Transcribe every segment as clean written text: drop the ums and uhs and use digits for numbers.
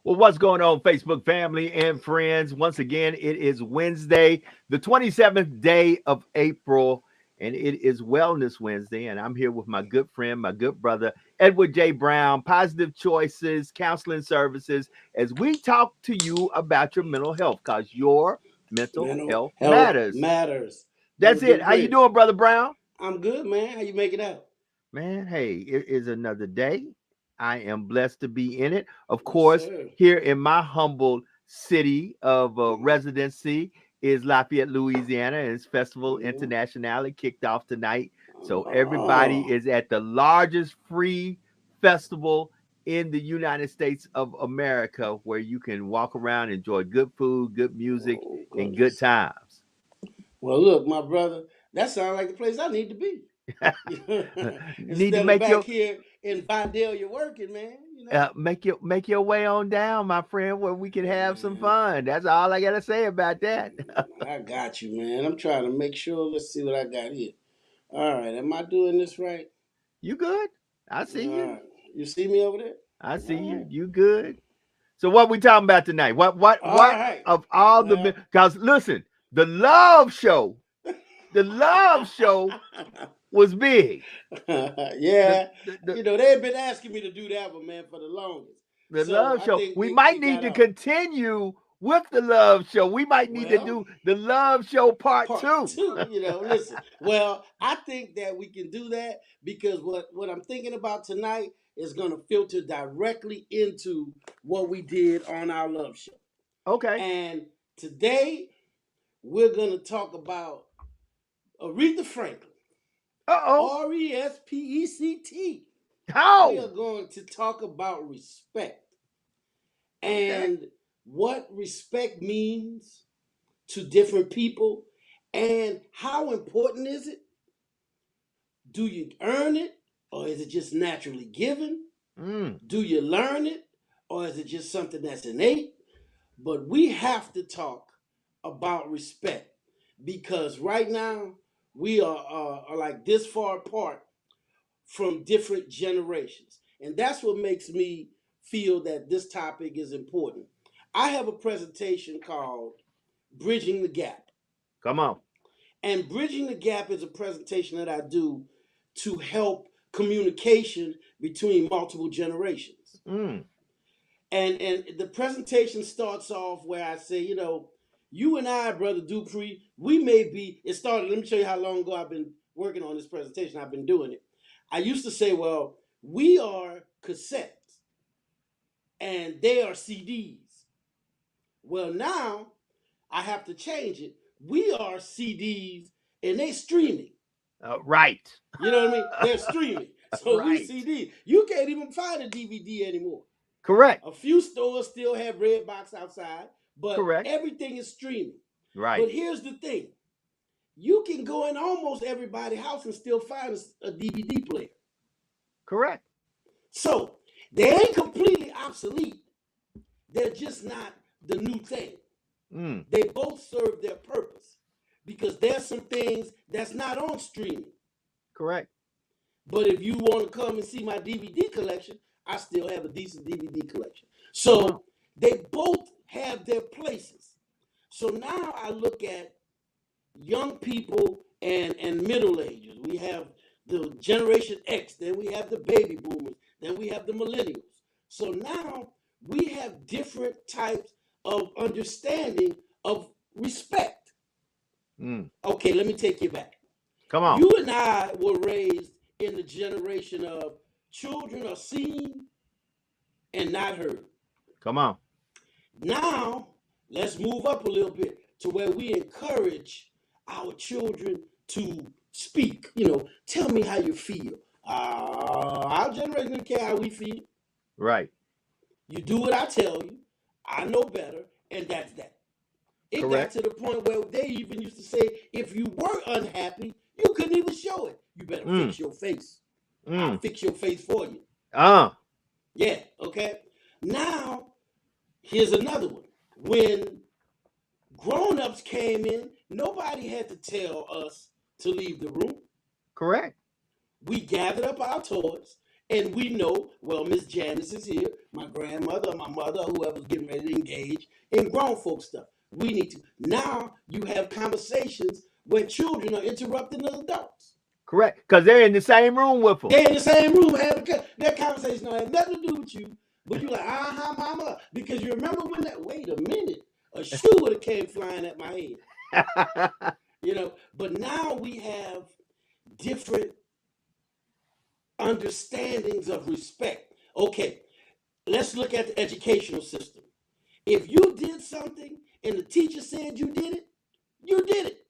Well, what's going on, Facebook family and friends? Once again, it is Wednesday, the 27th day of April, and it is Wellness Wednesday. And I'm here with my good friend, my good brother, Edward J. Brown, Positive Choices Counseling Services, as we talk to you about your mental health, because your mental Mental health health matters. matters. That's Brother it. How you Dupree. doing, Brother Brown? I'm good, man. How you make it out? Man, hey, it is another day. I am blessed to be in it. Of Yes, course, sir. here in my humble city of Mm-hmm. residency is Lafayette, Louisiana, and its Festival Mm-hmm. Internationale kicked off tonight. So everybody Oh, is at the largest free festival in the United States of America, where you can walk around, enjoy good food, good music, oh, and good goodness. times. Well, look, my brother, that sounds like the place I need to be. Need to Instead of make back your here in Vidalia working, man. make your way on down, my friend, where we can have some Man, fun. That's all I gotta say about that. I got you, man. I'm trying to make sure. Let's see what I got here. All right, am I doing this right? You good? I see All you. right. You see me over there? I see you. All You good? So what we talking about tonight? What right. of all the Well, because listen, the love show, the love show was big. The yeah, the, the they've been asking me to do that one, man, for the longest. the So love I show. think We it, might it need got to off. continue with the love show. We might need to Well, do the love show part part two. two, listen. Well, I think that we can do that because what I'm thinking about tonight is going to filter directly into what we did on our love show. Okay. And today we're going to talk about Aretha Franklin, Uh-oh. Respect. We are How? going to talk about respect Okay. and what respect means to different people and how important is it? Do you earn it or is it just naturally given? Mm. Do you learn it or is it just something that's innate? But we have to talk about respect because right now we are like this far apart from different generations. And that's what makes me feel that this topic is important. I have a presentation called Bridging the Gap. Come on. And Bridging the Gap is a presentation that I do to help communication between multiple generations. Mm. And the presentation starts off where I say, you and I, Brother Dupree, we may be, it started, let me show you how long ago I've been working on this presentation. I've been doing it. I used to say, well, we are cassettes and they are CDs. Well, now I have to change it. We are CDs and they streaming. Right. You know what I mean? They're streaming. So we Right. CD. You can't even find a DVD anymore. Correct. A few stores still have Redbox outside, but Correct. everything is streaming. Right. But here's the thing. You can go in almost everybody's house and still find a DVD player. Correct. So they ain't completely obsolete. They're just not the new thing. Mm. They both serve their purpose because there's some things that's not on streaming. Correct. But if you want to come and see my DVD collection, I still have a decent DVD collection. Come on. So they both have their places. So now I look at young people and middle agers. We have the Generation X, then we have the baby boomers, then we have the millennials. So now we have different types of understanding of respect. Mm. Okay, let me take you back. Come on. You and I were raised in the generation of children are seen and not heard. Come on. Now, let's move up a little bit to where we encourage our children to speak. Tell me how you feel. Our generation don't care how we feel. Right. You do what I tell you. I know better, and that's that. It got Correct. to the point where they even used to say, if you were unhappy, you couldn't even show it. You better Mm. fix your face. I'll Mm. fix your face for you. Uh. Yeah, okay. Now, here's another one. When grown-ups came in, nobody had to tell us to leave the room. Correct. We gathered up our toys, and we know, well, Miss Janice is here, my grandmother, my mother, whoever's getting ready to engage in grown folk stuff. We need to. Now you have conversations where children are interrupting the adults. Correct. Because they're in the same room with them. They're in the same room having that conversation. Don't have nothing to do with you, but you're like, mama, because you remember when that. Wait a minute, a shoe would have came flying at my head. But now we have different understandings of respect. Okay, let's look at the educational system. If you did something and the teacher said you did it, you did it.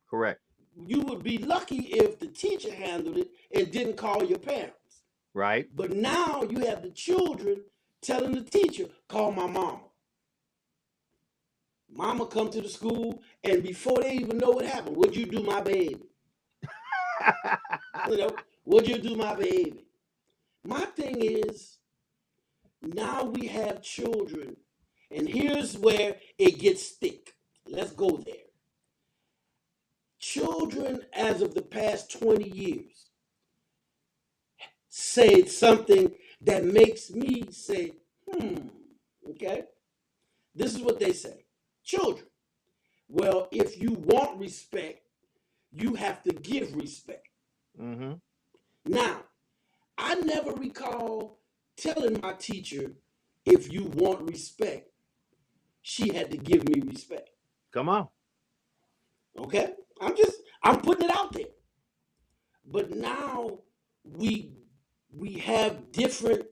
Correct. You would be lucky if the teacher handled it and didn't call your parents. Right. But now you have the children telling the teacher, call my mama. Mama come to the school, and before they even know what happened, what'd you do, my baby? What'd you do, my baby? My thing is, now we have children, and here's where it gets thick. Let's go there. Children, as of the past 20 years, said something that makes me say, okay? This is what they say. Children, well, if you want respect, you have to give respect. Mm-hmm. Now, I never recall telling my teacher, if you want respect, she had to give me respect. Come on. Okay? I'm putting it out there. But now we have different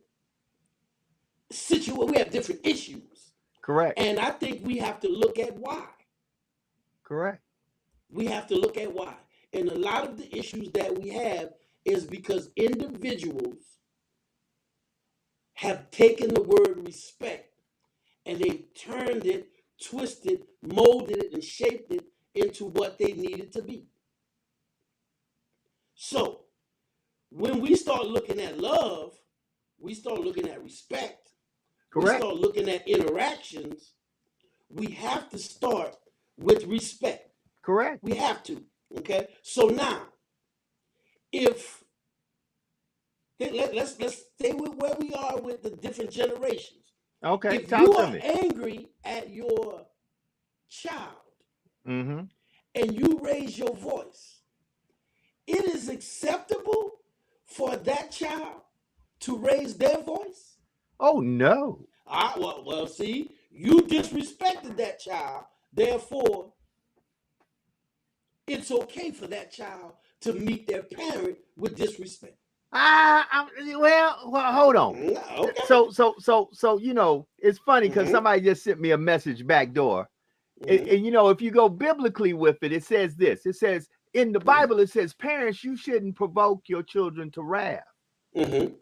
situations, we have different issues. Correct. And I think we have to look at why. Correct. We have to look at why. And a lot of the issues that we have is because individuals have taken the word respect and they turned it, twisted, molded it, and shaped it into what they needed to be. So, when we start looking at love, we start looking at respect, Correct. we start looking at interactions, we have to start with respect. Correct. We have to. Okay? So now, if let's stay with where we are with the different generations. Okay. If Talk you to are me. angry at your child Mm-hmm. and you raise your voice, it is acceptable for that child to raise their voice? Oh no. Well, see, you disrespected that child. Therefore, it's okay for that child to meet their parent with disrespect. Well, hold on. Okay. So it's funny because Mhm. somebody just sent me a message back door. Mhm. And if you go biblically with it, it says this. It says in the Bible, it says, parents, you shouldn't provoke your children to wrath. Mhm.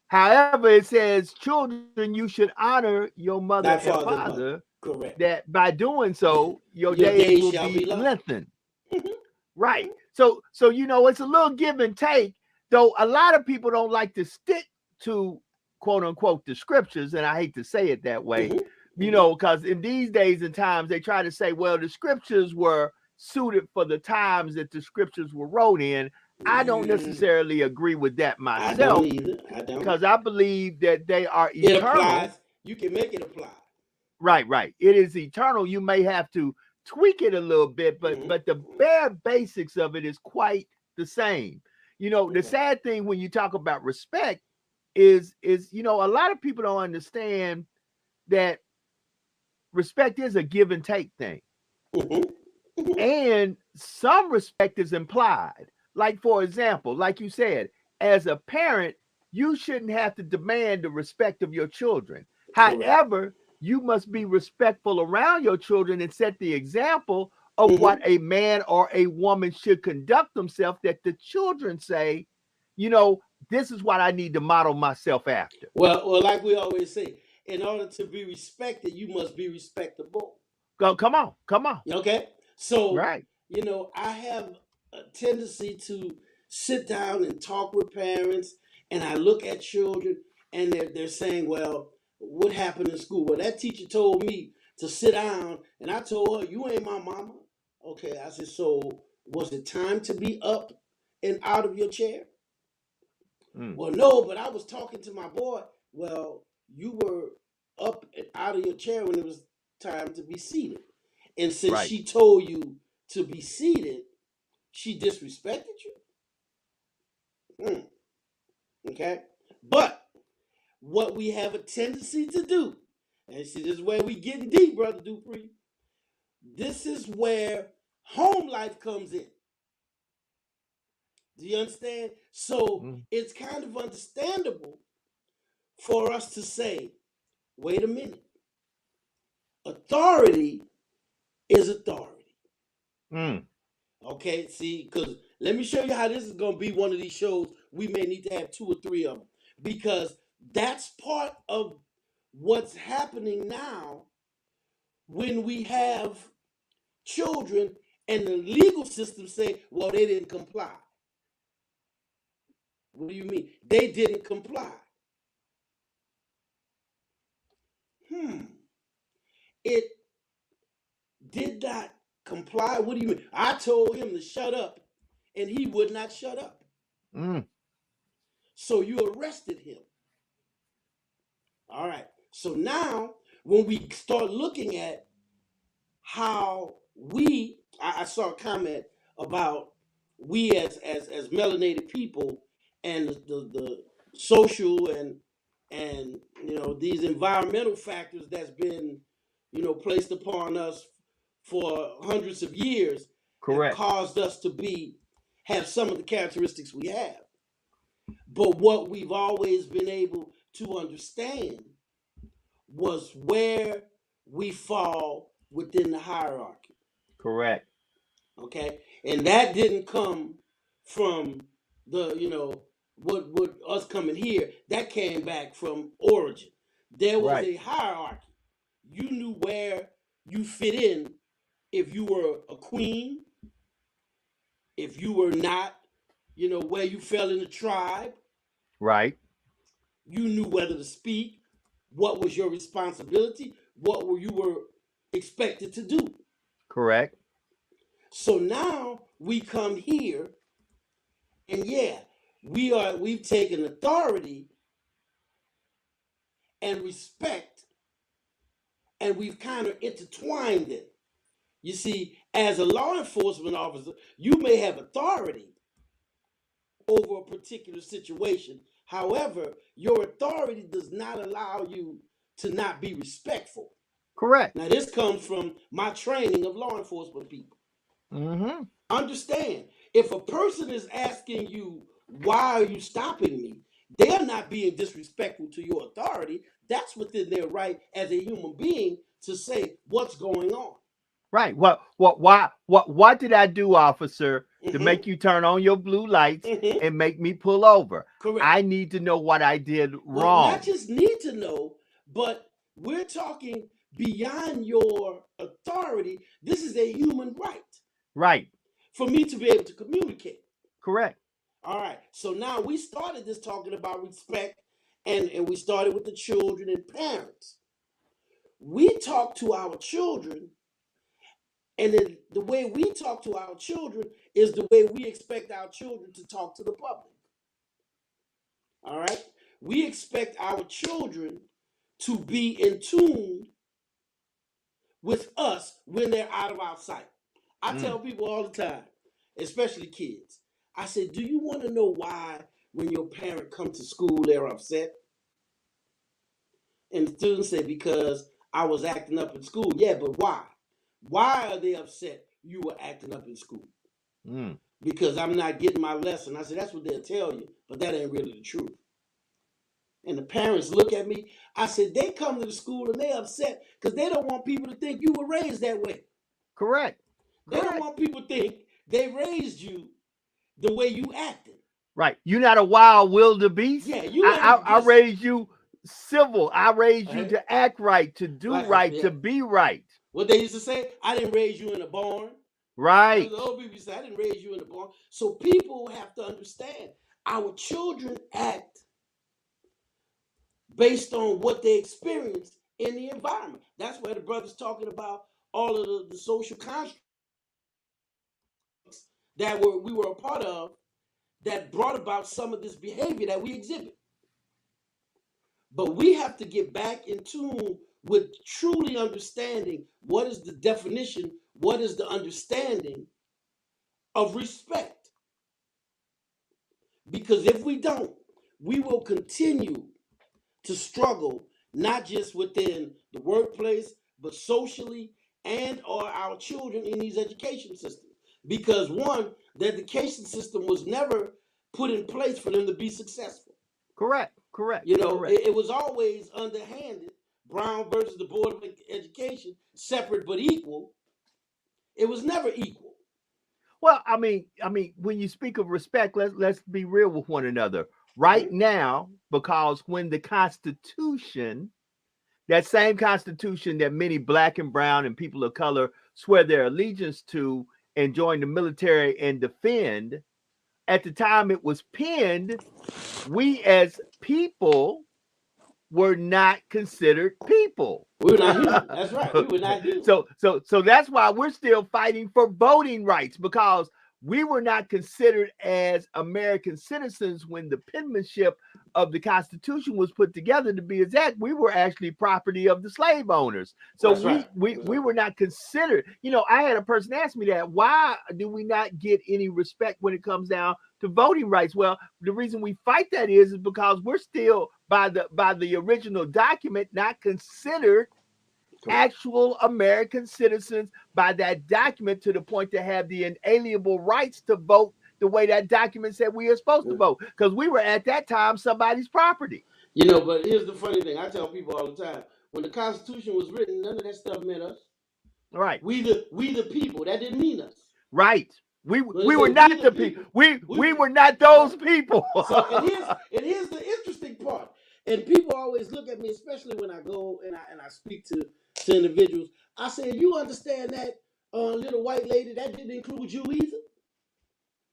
However, it says, children, you should honor your mother Thy and father and father, mother. Correct. that by doing so, your Your days days will shall be be long. lengthened. Mhm. Right. So it's a little give and take, though a lot of people don't like to stick to quote unquote the scriptures, and I hate to say it that way, Mhm. because in these days and times they try to say, well, the scriptures were suited for the times that the scriptures were wrote in. I don't necessarily agree with that I myself, don't either. I don't. because I believe that they are It eternal. applies. You can make it apply. Right. It is eternal. You may have to tweak it a little bit, but Mhm. but the bare basics of it is quite the same. The Okay. sad thing when you talk about respect is a lot of people don't understand that respect is a give and take thing. Mhm. Mhm. And some respect is implied. Like, for example, like you said, as a parent, you shouldn't have to demand the respect of your children. Correct. However, you must be respectful around your children and set the example of Mhm. what a man or a woman should conduct themselves, that the children say, this is what I need to model myself after. Well, like we always say, in order to be respected, you must be respectable. Go, come on, come on. Okay? So, Right, I have a tendency to sit down and talk with parents, and I look at children, and they're saying, well, what happened in school? Well, that teacher told me to sit down, and I told her, you ain't my mama. Okay, I said, so was it time to be up and out of your chair? mm, Well, no, but I was talking to my boy. Well, you were up and out of your chair when it was time to be seated. And since right, she told you to be seated, she disrespected you. Okay? But what we have a tendency to do, and see, this is where we getting deep, Brother Dupree. This is where home life comes in. Do you understand? So mm, it's kind of understandable for us to say, wait a minute, authority is authority. mm. Okay, see, because let me show you how this is going to be one of these shows. We may need to have 2 or 3 of them, because that's part of what's happening now when we have children and the legal system say, well, they didn't comply. What do you mean? They didn't comply. It did not comply. What do you mean? I told him to shut up, and he would not shut up. Mm. So you arrested him. All right. So now, when we start looking at how I saw a comment about we as melanated people and the social and these environmental factors that's been placed upon us for hundreds of years have Correct. caused us to have some of the characteristics we have. But what we've always been able to understand was where we fall within the hierarchy. Correct. Okay, and that didn't come from the what us coming here. That came back from origin. There was Right. a hierarchy. You knew where you fit in if you were a queen, if you were not, where you fell in the tribe. Right. You knew whether to speak, what was your responsibility, what you were expected to do. Correct. So now we come here, and we've taken authority and respect, and we've kind of intertwined it. You see, as a law enforcement officer, you may have authority over a particular situation. However, your authority does not allow you to not be respectful. Correct. Now, this comes from my training of law enforcement people. Mm-hmm. Understand, if a person is asking you, why are you stopping me? They are not being disrespectful to your authority. That's within their right as a human being to say what's going on. Right. What did I do, officer, to Mhm. make you turn on your blue lights Mhm. and make me pull over? Correct. I need to know what I did Well, wrong. not just need to know, but we're talking beyond your authority. This is a human right Right. for me to be able to communicate. Correct. All right. So now we started this talking about respect, and we started with the children and parents. We talk to our children, and then the way we talk to our children is the way we expect our children to talk to the public. All right? We expect our children to be in tune with us when they're out of our sight. I tell people all the time, especially kids, I say, do you want to know why when your parent comes to school they're upset? And the students say, because I was acting up in school. Yeah, but why? Why are they upset you were acting up in school? Mm. Because I'm not getting my lesson. I said, that's what they'll tell you, but that ain't really the truth. And the parents look at me. I said, they come to the school and they upset because they don't want people to think you were raised that way. Correct. They don't want people to think they raised you the way you acted. Right. You're not a wild wildebeest. Yeah, you ain't I just raised you civil. I raised you uh, to act right, to do like right, yeah. to be right. What they used to say, I didn't raise you in a barn. That's Right. what the old people say. I didn't raise you in a barn. So people have to understand our children act based on what they experience in the environment. That's where the brother's talking about all of the social constructs that we were a part of that brought about some of this behavior that we exhibit. But we have to get back in tune with truly understanding what is the definition, what is the understanding of respect. Because if we don't, we will continue to struggle, not just within the workplace, but socially and or our children in these education systems. Because one, the education system was never put in place for them to be successful. Correct. Correct. You know, Correct. it was always underhanded. Brown versus the Board of Education, separate but equal. It was never equal. Well, when you speak of respect, let's be real with one another. Right now, because when the Constitution, that same Constitution that many black and brown and people of color swear their allegiance to and join the military and defend, at the time it was penned, we as people were not considered people. We were not human. That's right. We were not human. So that's why we're still fighting for voting rights, because we were not considered as American citizens when the penmanship of the Constitution was put together. To be exact, we were actually property of the slave owners. So we were not considered. You know, I had a person ask me that, why do we not get any respect when it comes down to voting rights? Well, the reason we fight that is because we're still by the original document not considered actual American citizens by that document, to the point to have the inalienable rights to vote the way that document said we are supposed to vote, because we were at that time somebody's property. You know, but here's the funny thing. I tell people all the time, when the Constitution was written, none of that stuff meant us. Right. We the people. That didn't mean us. Right. We were not the people. We were not those people. So and here's the interesting part. And people always look at me, especially when I go and I speak to individuals. I say, you understand that little white lady, that didn't include you either.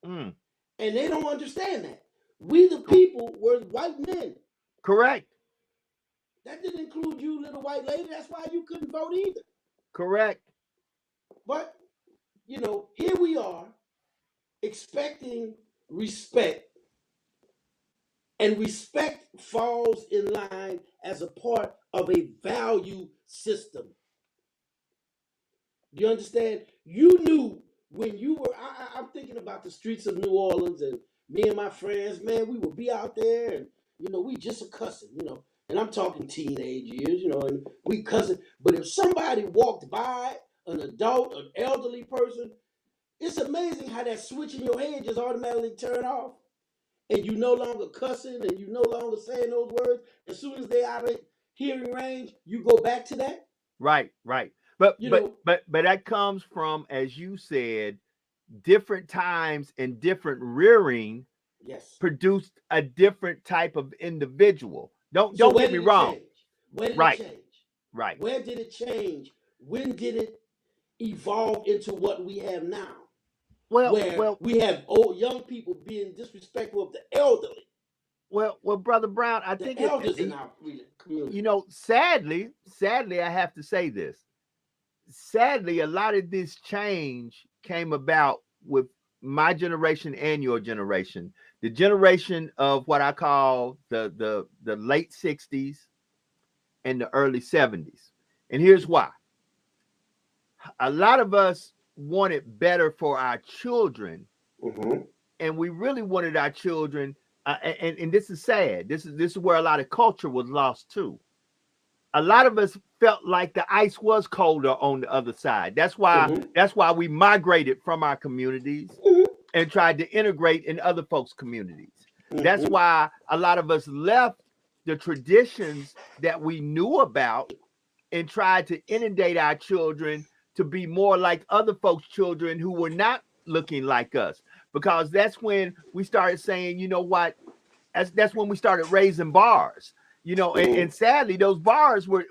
Mm. And they don't understand that. We the people were white men. Correct. That didn't include you, little white lady. That's why you couldn't vote either. Correct. But, you know, here we are expecting respect. And respect falls in line as a part of a value system. Do you understand? You knew when you were, I'm thinking about the streets of New Orleans, and me and my friends, man, we would be out there and, you know, we just a cussing, you know, and I'm talking teenage years, you know, and we cussing. But if somebody walked by, an adult, an elderly person, it's amazing how that switch in your head just automatically turn off. And you no longer cussing and you no longer saying those words. As soon as they're out of hearing range, you go back to that. Right. But You but know, but but that comes from, as you said, different times and different rearing yes. produced a different type of individual. Don't So get me wrong. Where did Right. it change? Right. Where did it change? When did it evolve into what we have now? Where we have old young people being disrespectful of the elderly. Well, Brother Brown, I think elders in our community. You know, sadly, I have to say this. Sadly, a lot of this change came about with my generation and your generation, the generation of what I call the late 60s and the early 70s. And here's why. A lot of us wanted better for our children, and we really wanted our children, and this is sad. This is where a lot of culture was lost too. A lot of us felt like the ice was colder on the other side. That's why we migrated from our communities and tried to integrate in other folks' communities. That's why a lot of us left the traditions that we knew about and tried to inundate our children to be more like other folks' children who were not looking like us. because that's when we started saying, you know what, that's when we started raising bars, you know, and sadly those bars were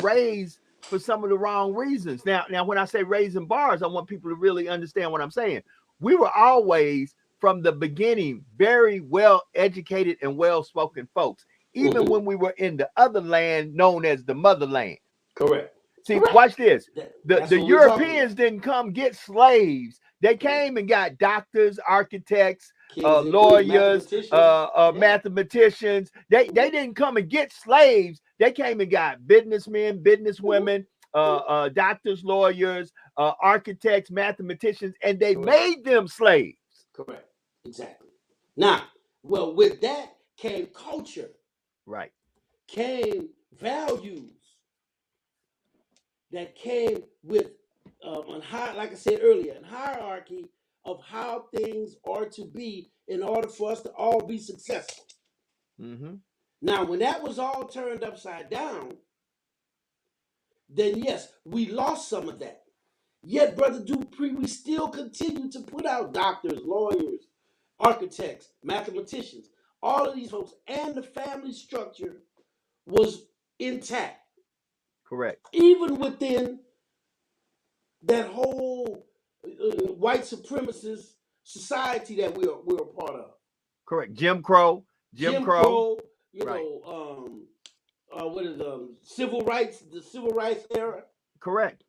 raised for some of the wrong reasons. Now when I say raising bars, I want people to really understand what I'm saying. We were always from the beginning very well educated and well spoken folks, even when we were in the other land known as the motherland. Correct. See, Correct. watch this. That's The what we're talking Europeans about. didn't come get slaves. They came and got doctors, architects, Kings and queens, lawyers, mathematicians. mathematicians. They didn't come and get slaves. They came and got businessmen, businesswomen, doctors, lawyers, architects, mathematicians, and they made them slaves. Correct. Exactly. Now, well, with that came culture. Right. Came values that came with, like I said earlier, a hierarchy of how things are to be in order for us to all be successful. Mm-hmm. Now, when that was all turned upside down, then yes, we lost some of that. Yet, Brother Dupree, we still continue to put out doctors, lawyers, architects, mathematicians, all of these folks, and the family structure was intact. Correct. Even within that whole white supremacist society that we're a part of. Correct. Jim Crow. You right. know, what is civil rights, the civil rights era. Correct.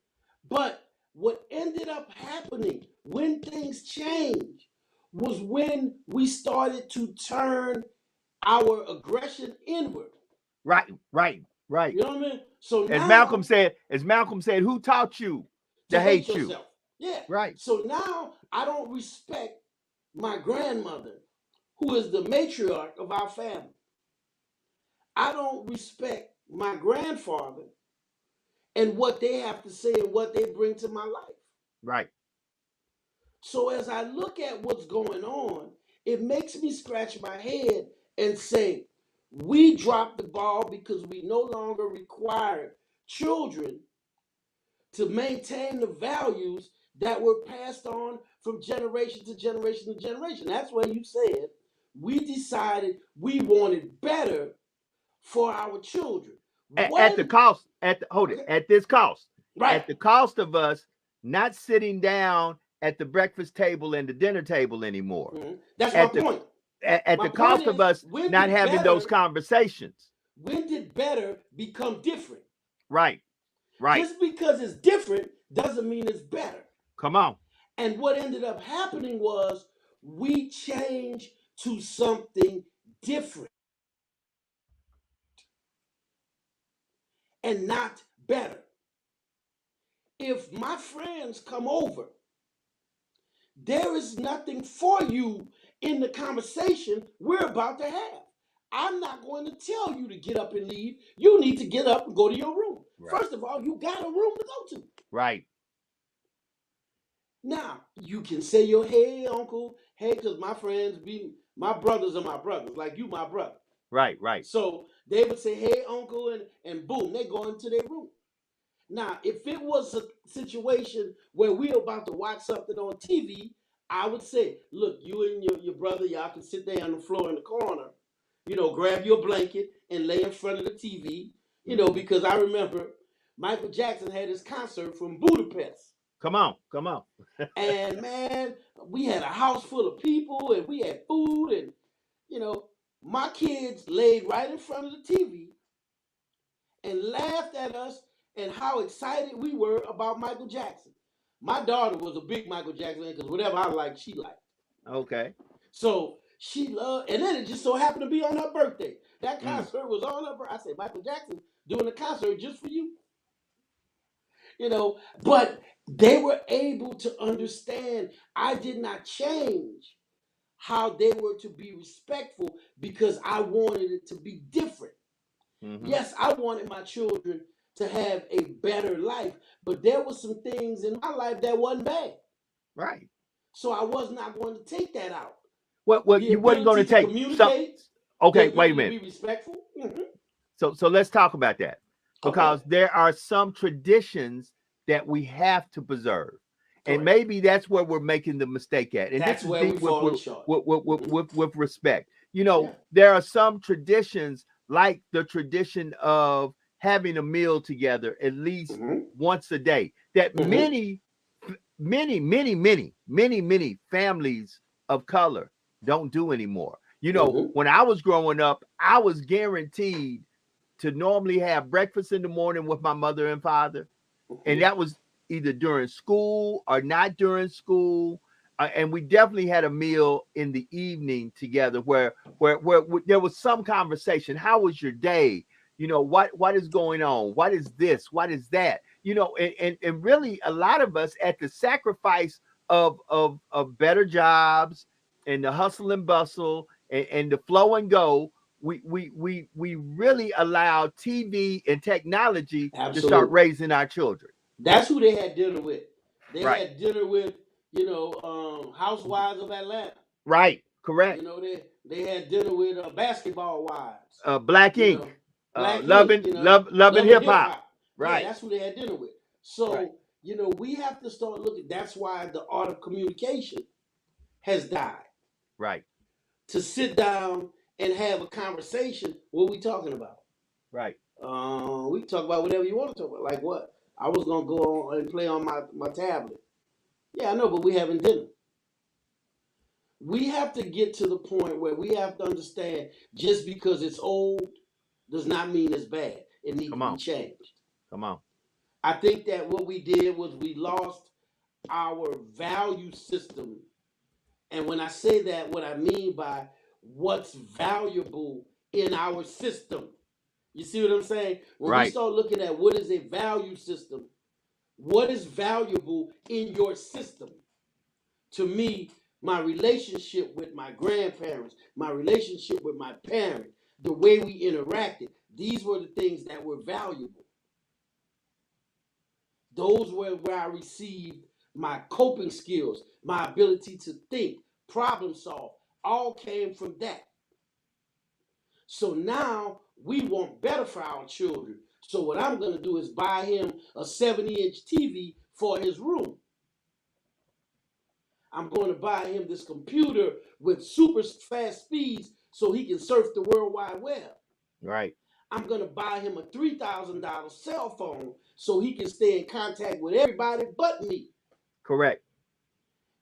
But what ended up happening when things changed was when we started to turn our aggression inward. Right. You know what I mean? So as now, Malcolm said, who taught you to hate yourself? Yeah. Right. So now I don't respect my grandmother, who is the matriarch of our family. I don't respect my grandfather and what they have to say and what they bring to my life. Right. So as I look at what's going on, it makes me scratch my head and say, we dropped the ball because we no longer require children to maintain the values that were passed on from generation to generation to generation. That's why you said we decided we wanted better for our children. At the cost, at this cost. Right. At the cost of us not sitting down at the breakfast table and the dinner table anymore. Mm-hmm. That's my point. At the cost of us not having those conversations. When did better become different? Right. Just because it's different doesn't mean it's better. Come on. And what ended up happening was we changed to something different and not better. If my friends come over, there is nothing for you in the conversation we're about to have. I'm not going to tell you to get up and leave. You need to get up and go to your room. Right. First of all, you got a room to go to. Right. Now, you can say your hey, uncle, hey, because my friends my brothers are my brothers, like you, my brother. Right. So they would say, hey, uncle, and boom, they go into their room. Now, if it was a situation where we're about to watch something on TV, I would say, look, you and your brother, y'all can sit there on the floor in the corner, grab your blanket and lay in front of the TV, because I remember Michael Jackson had his concert from Budapest. Come on. And man, we had a house full of people and we had food and, my kids laid right in front of the TV and laughed at us and how excited we were about Michael Jackson. My daughter was a big Michael Jackson fan because whatever I liked, she liked. Okay. So she loved, and then it just so happened to be on her birthday. That concert was on her birthday. I said, Michael Jackson doing a concert just for you. But they were able to understand I did not change how they were to be respectful because I wanted it to be different. Mm-hmm. Yes, I wanted my children to have a better life, but there were some things in my life that wasn't bad. Right. So I was not going to take that out. What you wasn't going to take? Communicate. Okay, wait a minute. Be respectful. Mm-hmm. So let's talk about that because there are some traditions that we have to preserve. And maybe that's where we're making the mistake at. And That's this is where we deep falling short. with respect. You know, there are some traditions like the tradition of having a meal together at least once a day that many families of color don't do anymore. You know, when I was growing up, I was guaranteed to normally have breakfast in the morning with my mother and father. And that was either during school or not during school. And we definitely had a meal in the evening together where there was some conversation. How was your day? You know, what is going on? What is this? What is that? You know, and really a lot of us at the sacrifice of better jobs and the hustle and bustle and the flow and go, we really allow TV and technology to start raising our children. That's who they had dinner with. They Right. had dinner with, Housewives of Atlanta. Right. Correct. You know, they had dinner with Basketball Wives. Black Ink. Loving hip hop. Right. Yeah, that's who they had dinner with. So, we have to start looking. That's why the art of communication has died. Right. To sit down and have a conversation. What are we talking about? Right. We can talk about whatever you want to talk about. Like what? I was going to go on and play on my tablet. Yeah, I know, but we having dinner. We have to get to the point where we have to understand just because it's old does not mean it's bad. It needs to be changed. Come on. I think that what we did was we lost our value system. And when I say that, what I mean by what's valuable in our system. You see what I'm saying? When we start looking at what is a value system, what is valuable in your system? To me, my relationship with my grandparents, my relationship with my parents, the way we interacted, these were the things that were valuable. Those were where I received my coping skills, my ability to think, problem solve, all came from that. So now we want better for our children. So what I'm going to do is buy him a 70-inch TV for his room. I'm going to buy him this computer with super fast speeds so he can surf the World Wide Web. Right. I'm going to buy him a $3,000 cell phone so he can stay in contact with everybody but me. Correct.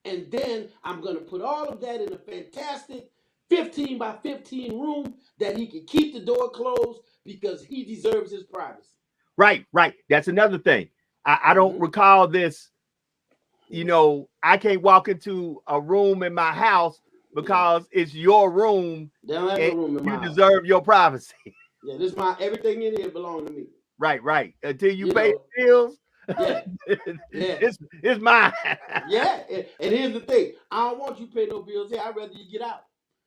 And then I'm going to put all of that in a fantastic 15 by 15 room that he can keep the door closed because he deserves his privacy. Right. That's another thing. I don't recall this. You know, I can't walk into a room in my house because it's your room. They don't have no room in my you house. deserve your privacy. Yeah, this everything in here belongs to me. Right. Until you pay the bills. Yeah. It's mine. Yeah. And here's the thing. I don't want you to pay no bills here. I'd rather you get out.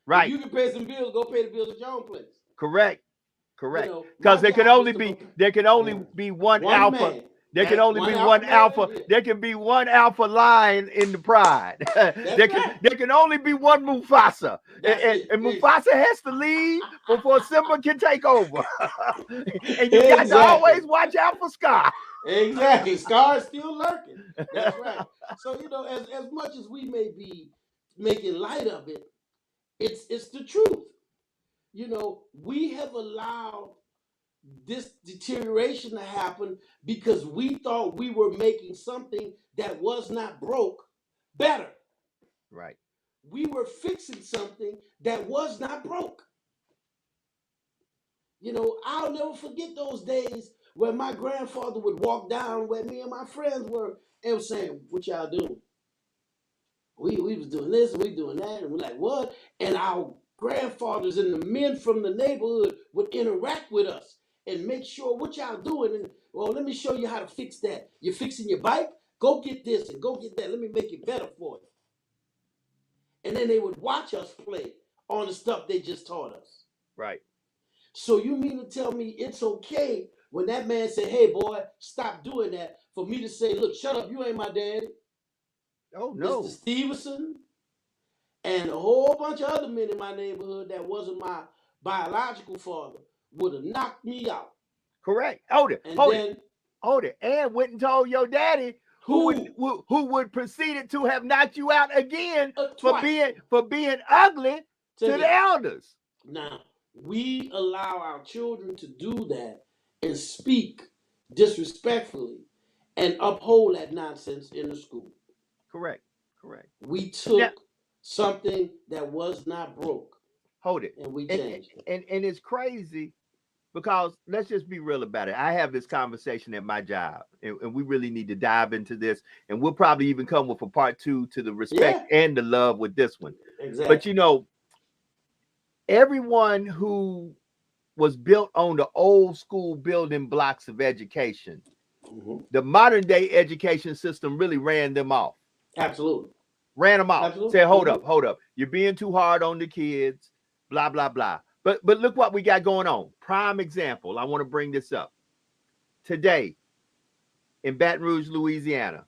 Right. If you can pay some bills, go pay the bills at your own place. Correct. Because there can only be one alpha. Man. There can only be one alpha. There can be one alpha lion in the pride. There can only be one Mufasa. And Mufasa has to leave before Simba can take over. And you got to always watch out for Scar. Exactly. Scar is still lurking. That's right. So, as much as we may be making light of it, it's the truth. We have allowed this deterioration to happen because we thought we were making something that was not broke better. Right. We were fixing something that was not broke. I'll never forget those days where my grandfather would walk down where me and my friends were and was saying, "What y'all doing?" We was doing this, we doing that, and we're like, "What?" And our grandfathers and the men from the neighborhood would interact with us and make sure what y'all doing. And let me show you how to fix that. You're fixing your bike? Go get this and go get that. Let me make it better for you. And then they would watch us play on the stuff they just taught us. Right. So you mean to tell me it's okay when that man said, "Hey boy, stop doing that," for me to say, "Look, shut up, you ain't my daddy." Oh no. Mr. Stevenson and a whole bunch of other men in my neighborhood that wasn't my biological father would have knocked me out. Correct. Hold it. And went and told your daddy who would proceed to have knocked you out again Twice. for being ugly to the elders. Now, we allow our children to do that and speak disrespectfully and uphold that nonsense in the school. Correct. We took something that was not broke. Hold it. And we changed it. And it's crazy because let's just be real about it. I have this conversation at my job, and we really need to dive into this. And we'll probably even come with a part 2 to the respect and the love with this one. Exactly. But you know, everyone who was built on the old school building blocks of education, the modern day education system really ran them off. Absolutely. Ran them off. Said, hold up. You're being too hard on the kids, blah, blah, blah. But look what we got going on. Prime example. I want to bring this up. Today, in Baton Rouge, Louisiana,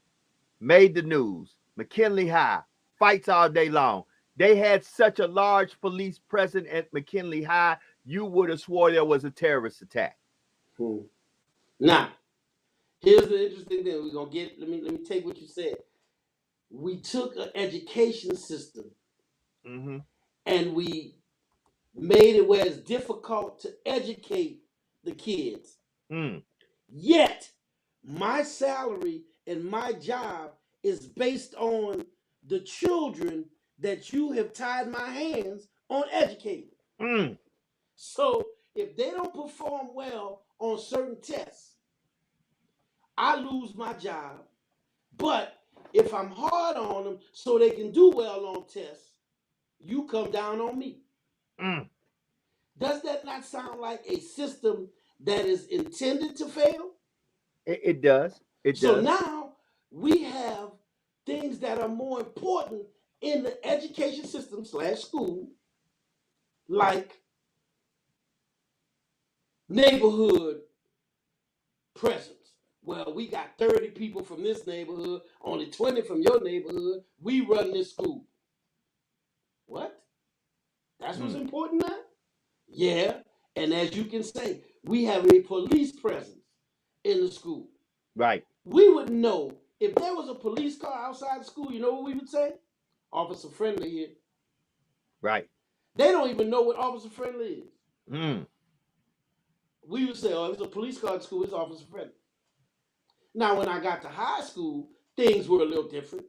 made the news. McKinley High, fights all day long. They had such a large police presence at McKinley High, you would have swore there was a terrorist attack. Now, here's the interesting thing. We're gonna get. Let me take what you said. We took an education system and we made it where it's difficult to educate the kids. Yet, my salary and my job is based on the children that you have tied my hands on educating. So, if they don't perform well on certain tests, I lose my job. But if I'm hard on them so they can do well on tests, you come down on me. Does that not sound like a system that is intended to fail? It does. So now we have things that are more important in the education system / school, like neighborhood presence. Well, we got 30 people from this neighborhood, only 20 from your neighborhood. We run this school. What? That's what's important now? Yeah. And as you can say, we have a police presence in the school. Right. We would know if there was a police car outside the school, you know what we would say? Officer Friendly here. Right. They don't even know what Officer Friendly is. We would say, oh, if it's a police car at school, it's Officer Friendly. Now, when I got to high school, things were a little different.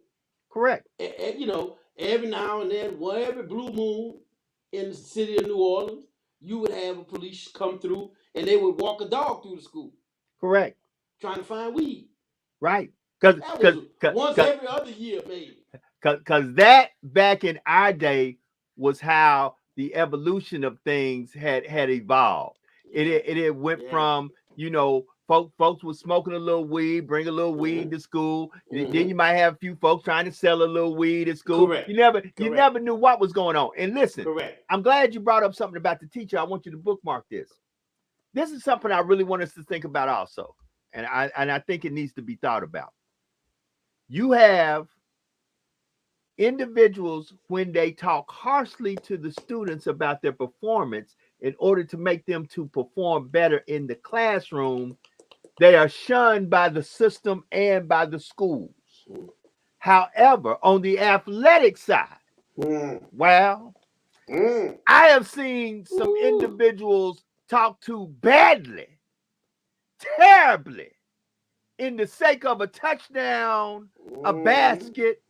Correct. And, you know, every now and then, every blue moon in the city of New Orleans, you would have a police come through and they would walk a dog through the school. Correct. Trying to find weed. Right. Once every other year, maybe. Because that back in our day was how the evolution of things had evolved. It went from, you know, folks was smoking a little weed, bring a little weed to school. Then you might have a few folks trying to sell a little weed at school. Correct. You never knew what was going on. And listen, I'm glad you brought up something about the teacher. I want you to bookmark this. This is something I really want us to think about also. And I think it needs to be thought about. You have individuals, when they talk harshly to the students about their performance in order to make them to perform better in the classroom, they are shunned by the system and by the schools. However, on the athletic side, well, I have seen some individuals talk to badly, terribly, in the sake of a touchdown, a basket,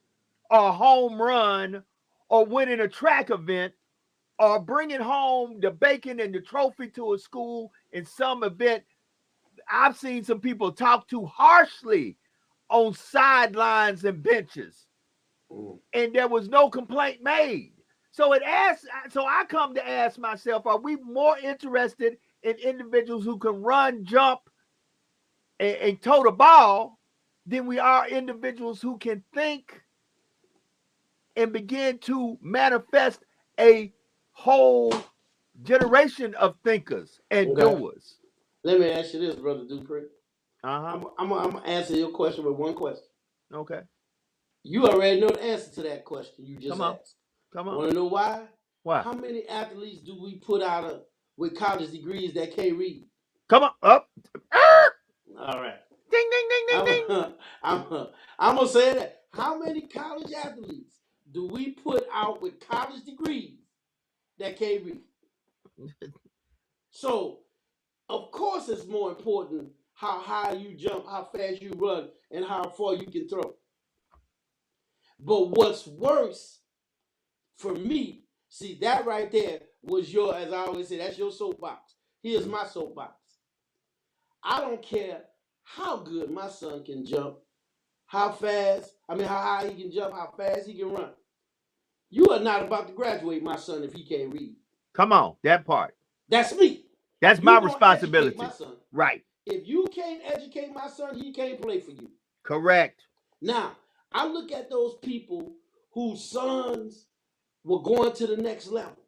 or a home run, or winning a track event, or bringing home the bacon and the trophy to a school in some event. I've seen some people talk too harshly on sidelines and benches, and there was no complaint made. So I come to ask myself, are we more interested in individuals who can run, jump, and toe the ball than we are individuals who can think and begin to manifest a whole generation of thinkers and doers? Let me ask you this, Brother Dupree. I'm going to answer your question with one question. Okay. You already know the answer to that question you just asked. Come on. Want to know why? Why? How many athletes do we put out with college degrees that can't read? Come on. Up. All right. Ding, ding, ding, ding. I'm gonna say that. How many college athletes do we put out with college degrees that can't read? So, of course, it's more important how high you jump, how fast you run, and how far you can throw. But what's worse for me, see, that right there was your, as I always say, that's your soapbox. Here's my soapbox. I don't care how good my son can jump, how high he can jump, how fast he can run. You are not about to graduate my son if he can't read. Come on, that part. That's me. That's You my gonna educate responsibility. my son. Right. If you can't educate my son, he can't play for you. Correct. Now, I look at those people whose sons were going to the next level.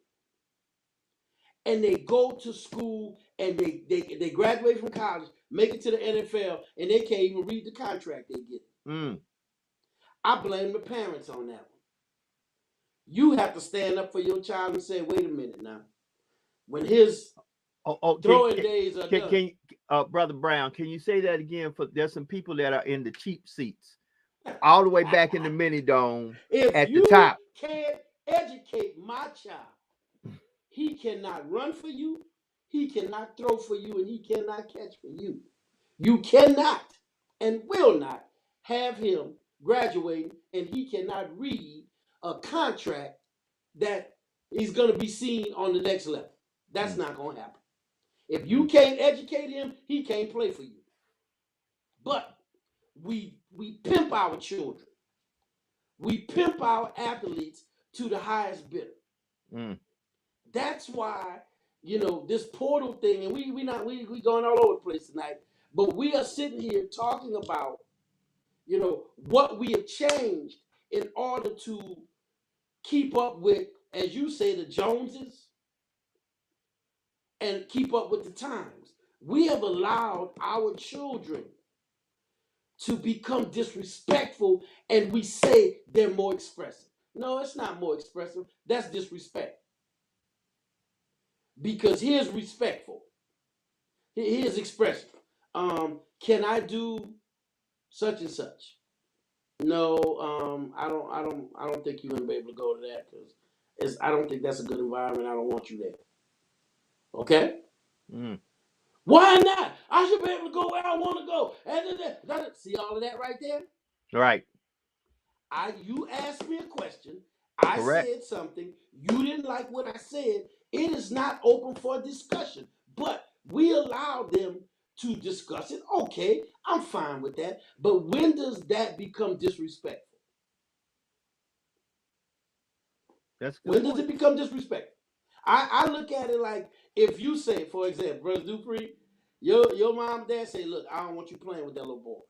And they go to school and they graduate from college, make it to the NFL, and they can't even read the contract they get. I blame the parents on that one. You have to stand up for your child and say, wait a minute now. When his throwing days are done. Brother Brown, can you say that again? There's some people that are in the cheap seats, all the way back in the mini dome at the top. If you can't educate my child, he cannot run for you, he cannot throw for you, and he cannot catch for you. You cannot and will not have him graduating and he cannot read a contract that is going to be seen on the next level. That's not going to happen. If you can't educate him, he can't play for you. But we pimp our children. We pimp our athletes to the highest bidder. That's why, this portal thing, and we going all over the place tonight, but we are sitting here talking about, what we have changed in order to keep up with, as you say, the Joneses, and keep up with the times. We have allowed our children to become disrespectful, and we say they're more expressive. No, it's not more expressive. That's disrespect. Because here's respectful. Here's expressive. Can I do such and such? No, I don't think you're gonna be able to go to that because I don't think that's a good environment. I don't want you there. Okay? Why not? I should be able to go where I want to go. See all of that right there? Right. You asked me a question. I said something. You didn't like what I said. It is not open for discussion. But we allow them to discuss it. Okay, I'm fine with that. But when does that become disrespectful? When does it become disrespectful? I look at it like, if you say, for example, Brother Dupree, your mom and dad say, look, I don't want you playing with that little boy.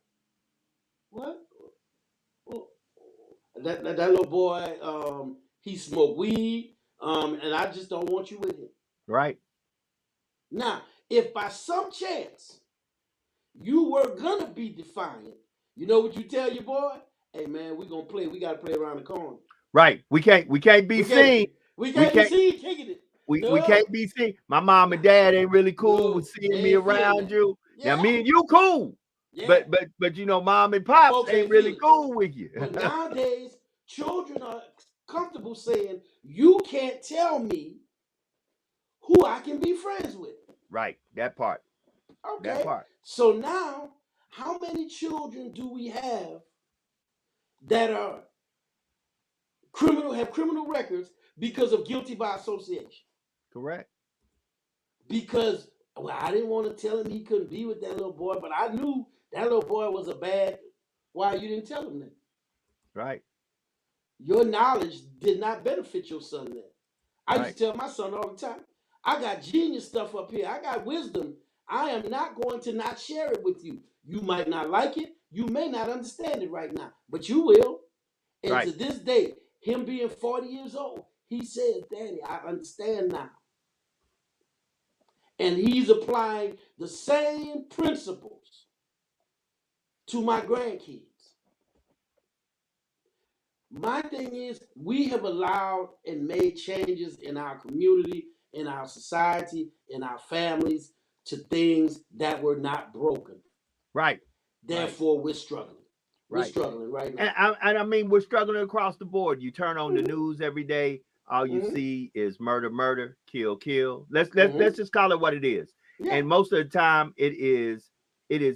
What? That little boy, he smoked weed, and I just don't want you with him. Right. Now, if by some chance you were gonna be defiant, you know what you tell your boy? Hey man, we're gonna play. We gotta play around the corner. Right. We can't be seen. We can't be seen kicking it. We can't be seen. My mom and dad ain't really cool with seeing me around you. Yeah. Now me and you cool. Yeah. But mom and pops ain't really cool with you. But nowadays, children are comfortable saying, you can't tell me who I can be friends with. Right. That part. Okay. That part. So now, how many children do we have that are have criminal records because of guilty by association? Correct. Because, I didn't want to tell him he couldn't be with that little boy, but I knew that little boy was a bad. Why you didn't tell him that? Right. Your knowledge did not benefit your son then. I used to tell my son all the time, I got genius stuff up here. I got wisdom. I am not going to not share it with you. You might not like it. You may not understand it right now, but you will. And to this day, him being 40 years old, he says, Daddy, I understand now. And he's applying the same principles to my grandkids. My thing is, we have allowed and made changes in our community, in our society, in our families to things that were not broken. Right. Therefore, we're struggling. We're Right. struggling right now. And I mean, we're struggling across the board. You turn on the news every day, all you Mhm. see is murder, murder, kill, kill. Let's Mhm. just call it what it is. Yeah. And most of the time, it is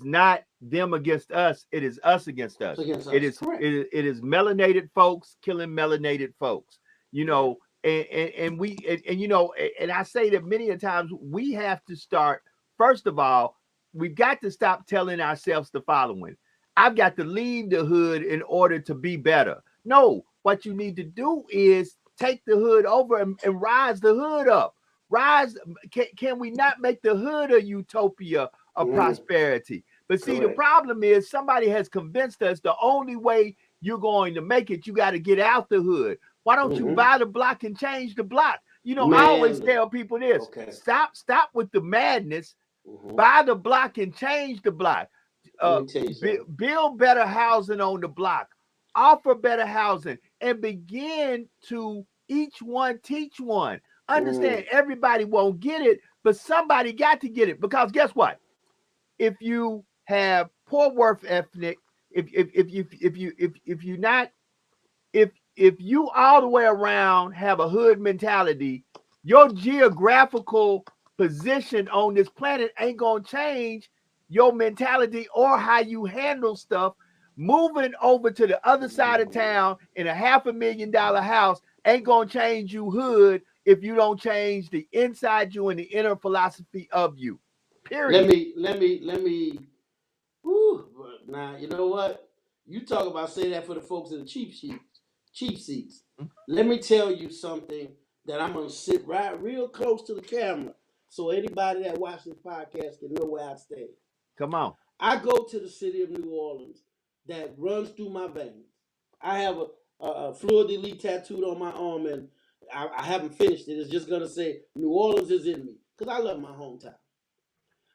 not them against us. It is us against us. It's against us. It is Correct. it is melanated folks killing melanated folks. You Yeah. know, and we and you know, and I say that many a times we have to start. First of all, we've got to stop telling ourselves the following: I've got to leave the hood in order to be better. No, what you need to do is take the hood over and rise the hood up. Rise. Can we not make the hood a utopia of prosperity? But see, the Correct. problem is somebody has convinced us the only way you're going to make it, you got to get out the hood. Why don't you buy the block and change the block? You know, I always Man. tell people this: Okay. stop with the madness. Mhm. Buy the block and change the block. Let me tell you something. Build better housing on the block, offer better housing, and begin to each one teach one. Understand, everybody won't get it, but somebody got to get it, because guess what? If you have poor work ethnic, if you not if you all the way around have a hood mentality, your geographical position on this planet ain't gonna change your mentality or how you handle stuff. Moving over to the other side of town in a $500,000 house ain't gonna change you hood if you don't change the inside you and the inner philosophy of you. Period. Let me. Whew, now you know what? You talk about say that for the folks in the cheap seats. Let me tell you something that I'm gonna sit right real close to the camera, so anybody that watches this podcast can know where I stand. Come on. I go to the city of New Orleans that runs through my veins. I have a Fleur de Lis tattooed on my arm, and I haven't finished it. It's just gonna say New Orleans is in me, because I love my hometown.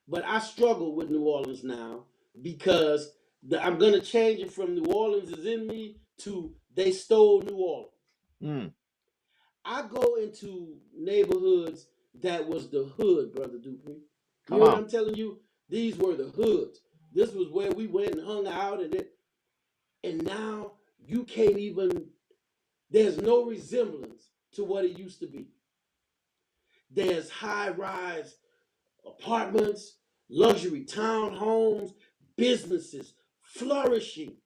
But I struggle with New Orleans now because I'm gonna change it from New Orleans is in me to they stole New Orleans. Mm. I go into neighborhoods that was the hood, Brother Dupree. You Come know what on. I'm telling you? These were the hoods. This was where we went and hung out, and now you can't even. There's no resemblance to what it used to be. There's high-rise apartments, luxury townhomes, businesses flourishing,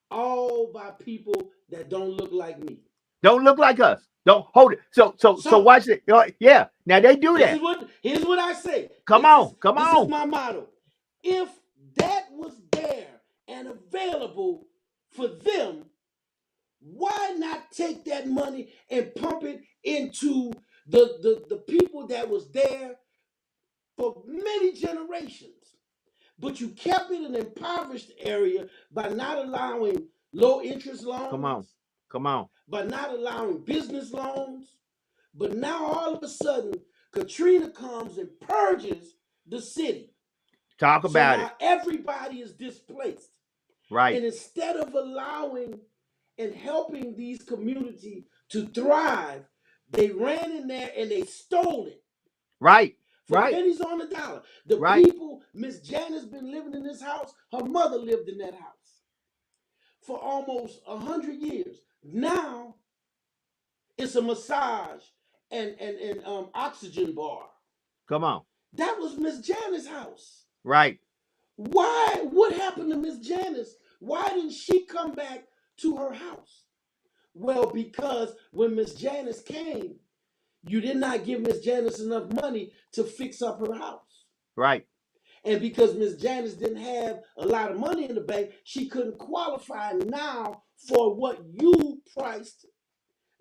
all by people that don't look like me. Don't look like us. Don't hold it. So watch it. Yeah. Now they do that. Here's what I say. Come on. This is my motto. If that was there and available for them, why not take that money and pump it into the people that was there for many generations? But you kept it an impoverished area by not allowing low interest loans. Come on. By not allowing business loans. But now all of a sudden, Katrina comes and purges the city. Talk about so now everybody is displaced. Right. And instead of allowing and helping these communities to thrive, they ran in there and they stole it. Right. For pennies on the dollar. The people, Miss Janice been living in this house. Her mother lived in that house for almost 100 years. Now it's a massage and oxygen bar. Come on. That was Miss Janice's house. Right. Why? What happened to Miss Janice? Why didn't she come back to her house? Well, because when Miss Janice came, you did not give Miss Janice enough money to fix up her house. Right. And because Miss Janice didn't have a lot of money in the bank, she couldn't qualify now for what you priced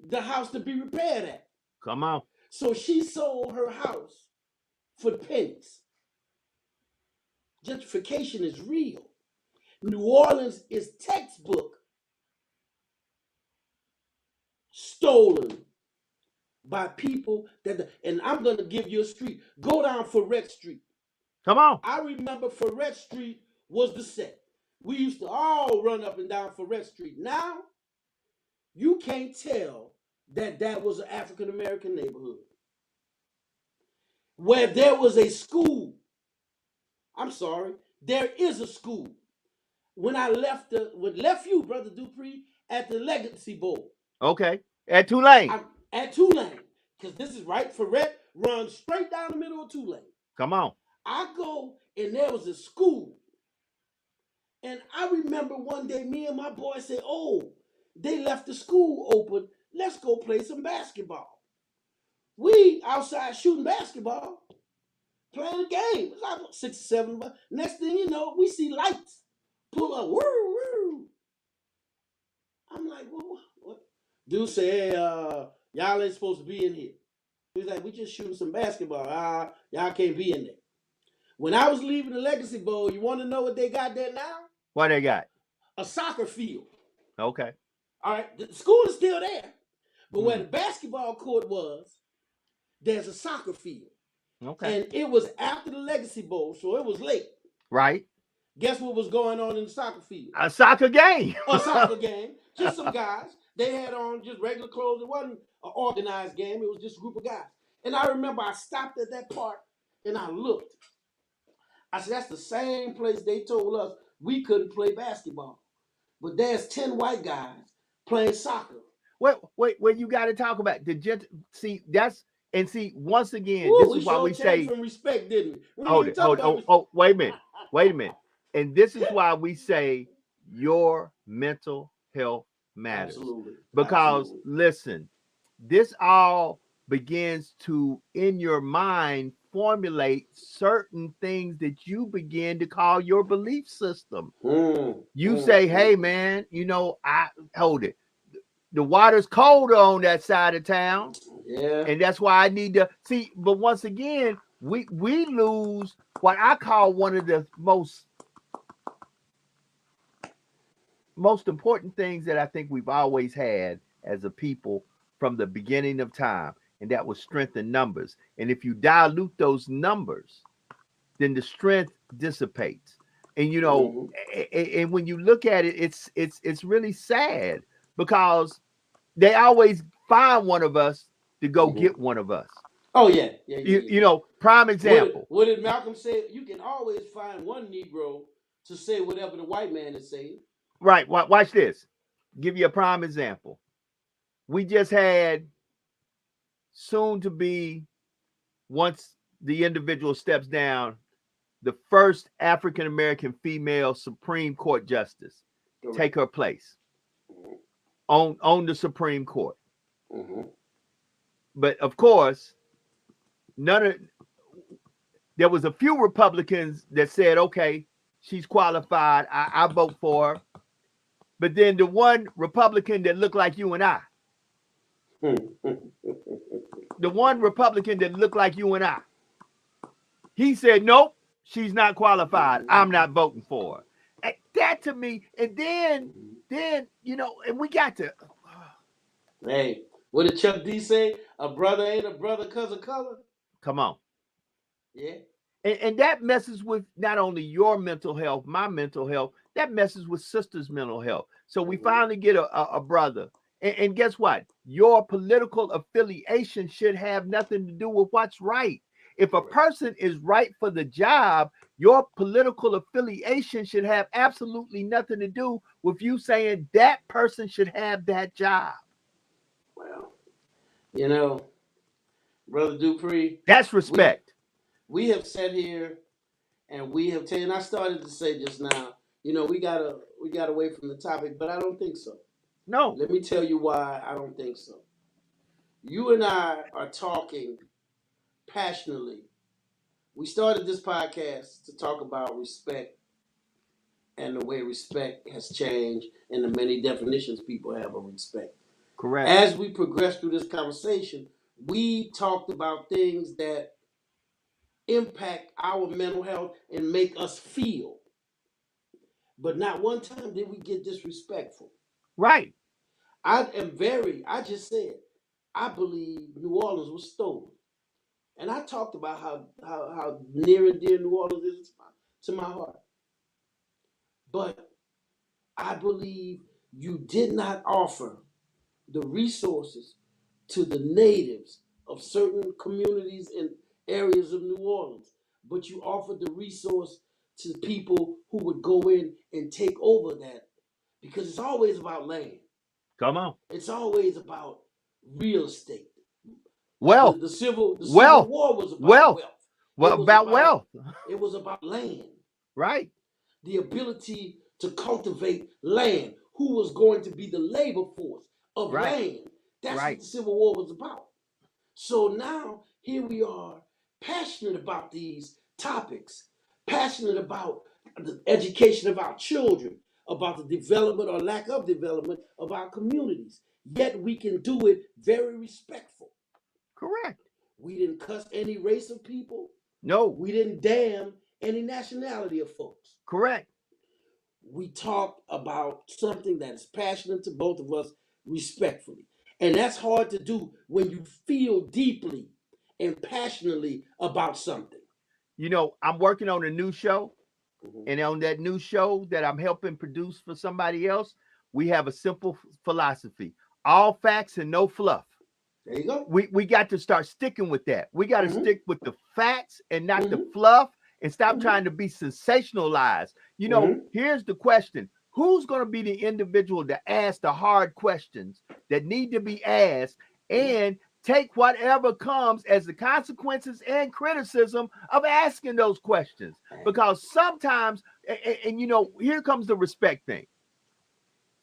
the house to be repaired at. Come on. So she sold her house for pennies. Gentrification is real. New Orleans is textbook stolen by people and I'm going to give you a street. Go down Ferret Street. Come on. I remember Ferret Street was the set. We used to all run up and down Ferret Street. Now, you can't tell that was an African-American neighborhood where there was a school. I'm sorry. There is a school. When I left you, Brother Dupree, at the Legacy Bowl. Okay. At Tulane. At Tulane. Because this is right. Ferret runs straight down the middle of Tulane. Come on. I go, and there was a school. And I remember one day, me and my boy said, oh, they left the school open. Let's go play some basketball. We outside shooting basketball, playing a game. It's like 6 or 7. Next thing you know, we see lights pull up. Woo, woo. I'm like, what? Dude say, hey, y'all ain't supposed to be in here. He's like, we just shooting some basketball. Y'all can't be in there. When I was leaving the Legacy Bowl, you want to know what they got there now? What they got? A soccer field. Okay. All right, the school is still there. But where the basketball court was, there's a soccer field. Okay. And it was after the Legacy Bowl, so it was late. Right. Guess what was going on in the soccer field? A soccer game. A soccer game. Just some guys. They had on just regular clothes. It wasn't an organized game. It was just a group of guys. And I remember I stopped at that park and I looked. I said, that's the same place they told us we couldn't play basketball. But there's 10 white guys playing soccer. Wait, you got to talk about see, once again, Ooh, this is why we say from respect, didn't we? Hold it. Wait a minute. And this is why we say your mental health matters. Absolutely. Because listen, this all begins to, in your mind, formulate certain things that you begin to call your belief system. You say, hey man, I hold it. The water's colder on that side of town. Yeah. And that's why I need to see. But once again, we lose what I call one of the most important things that I think we've always had as a people from the beginning of time. And that was strength in numbers. And if you dilute those numbers, then the strength dissipates. And and when you look at it, it's really sad because they always find one of us to go get one of us. Oh yeah. Prime example. What did Malcolm say? You can always find one Negro to say whatever the white man is saying. Right. Watch this. Give you a prime example. We just had soon to be, once the individual steps down, the first African American female Supreme Court justice take her place on the Supreme Court. But of course, there was a few Republicans that said, okay, she's qualified. I vote for her. But then the one Republican that looked like you and I, he said, nope, she's not qualified. I'm not voting for her. And that to me, and then, and we got to. Hey, what did Chuck D say? A brother ain't a brother because of color. Come on. Yeah. And that messes with not only your mental health, my mental health, that messes with sisters' mental health. So we finally get a brother. And guess what? Your political affiliation should have nothing to do with what's right. If a person is right for the job, your political affiliation should have absolutely nothing to do with you saying that person should have that job. Well, Brother Dupree. That's respect. We have sat here and we have taken, I started to say just now, we got away from the topic, but I don't think so. No. Let me tell you why I don't think so. You and I are talking passionately. We started this podcast to talk about respect and the way respect has changed and the many definitions people have of respect. Correct. As we progress through this conversation, we talked about things that impact our mental health and make us feel. But not one time did we get disrespectful. Right. I just said, I believe New Orleans was stolen. And I talked about how near and dear New Orleans is to my heart. But I believe you did not offer the resources to the natives of certain communities and areas of New Orleans, but you offered the resource to people who would go in and take over that, because it's always about land. Come on. It's always about real estate. Wealth. The Civil Wealth. War was about Wealth. wealth. Well, about wealth. It was about land. Right. The ability to cultivate land. Who was going to be the labor force of Right. land? That's Right. what the Civil War was about. So now here we are, passionate about these topics, passionate about the education of our children, about the development or lack of development of our communities. Yet we can do it very respectful. Correct. We didn't cuss any race of people. No. We didn't damn any nationality of folks. Correct. We talked about something that is passionate to both of us respectfully. And that's hard to do when you feel deeply and passionately about something. You know, I'm working on a new show, Mhm. and on that new show that I'm helping produce for somebody else, we have a simple philosophy: all facts and no fluff. There you go. We got to start sticking with that. We got to Mhm. stick with the facts and not the Mhm. fluff, and stop Mhm. trying to be sensationalized. You know, Mhm. here's the question: who's going to be the individual to ask the hard questions that need to be asked, and take whatever comes as the consequences and criticism of asking those questions? Because sometimes, and you know, here comes the respect thing.